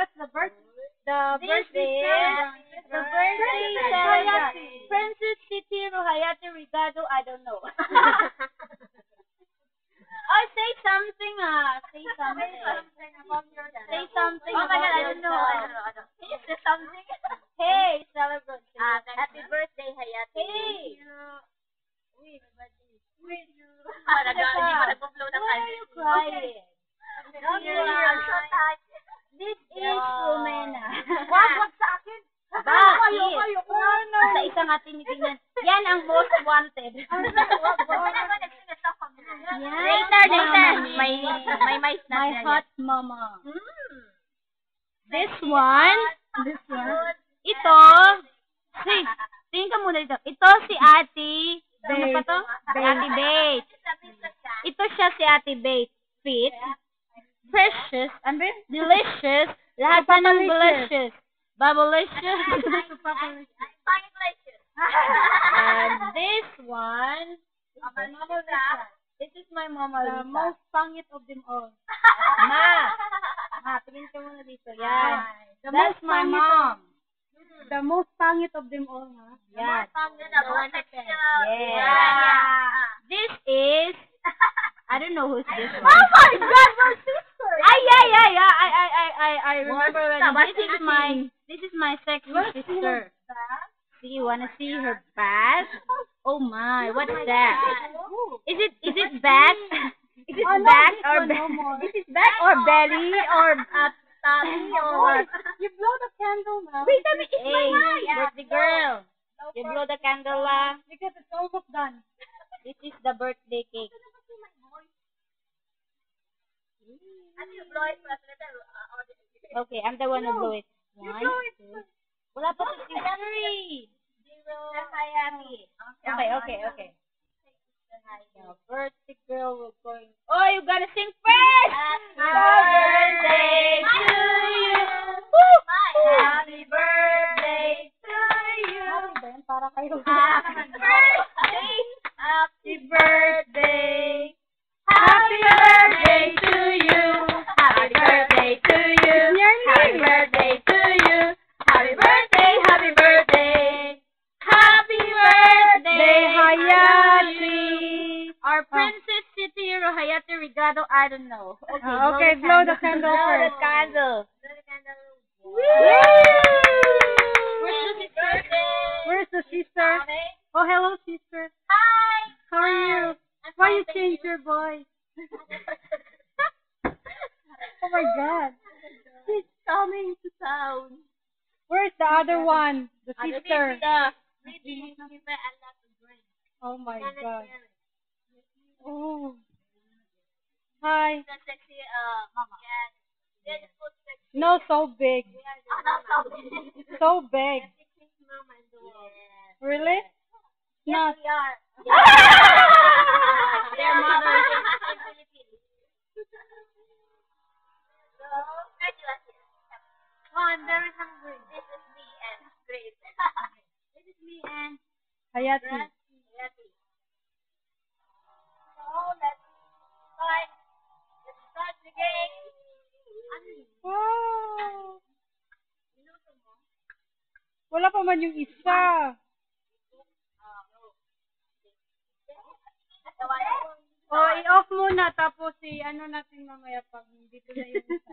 That's the birthday. The birthday celebrant. Princess Chihiro Hayate Rigado, I don't know. Oh, say something, Say something. Say something. Oh my God, I don't know. Is there something? Hey, celebrant. Happy birthday, Hayate. Hey. Hindi pa nag-blow ng Why are you crying? This is Romena. Wag sa akin. Bakit? Isa-isa nga tinitingnan. Yan ang most wanted. Later. May mais na My yan. hot mama. This one. Ito. See, tingin ka muna dito. Ito si Ate. Ano pa to? Ate Bate. Ito siya si Ate Bate. Fit. Precious. Ano? Delicious. Lahat na ng delicious. Babelicious. And this one. This is my Mama Lisa. The most pangit of them all. Ma, tingin ka muna dito. Yan. That's my mom. The most pangit of them all, ha? Yan. Yeah. This is, I don't know who's this one. Oh my God, my sister! Yeah. I remember when this is my sexy sister. See, you wanna see her back? Oh my, what's that? Is it back? Is it back or Is it back or belly or tummy or what? You blow the candle now. Wait a minute, it's my mic. Birthday girl. You blow the candle Because it's almost done. This is the birthday cake. Okay, I'm the one who blow it. One, two. Wala pa si history. Okay. The birthday girl will going. Oh, you gotta sing first. Happy birthday to you. Happy birthday to you. Para kayo. Happy birthday. Happy birthday to you. Happy birthday to you. Happy birthday to you. Happy birthday. Happy birthday. Happy birthday, Hayate. Our Princess Chihiro Hayate Rigado, I don't know. Okay, blow the candle Blow the first. candle. Where's the sister? Oh, hello, sister. Hi. How are you? Why you change your voice? Oh my God. She's coming to town. Where's the other one? The sister. Oh my God. Oh. Hi. No, so big. So big. Really? Not. Their mother is Oh, I'm very hungry. This is me and Grace. This is me and Hayati. Hayati. So let's start the game. Wow. Wala pa man yung isa. Oh, i-off muna tapos ano natin mamaya pag dito na yung isa.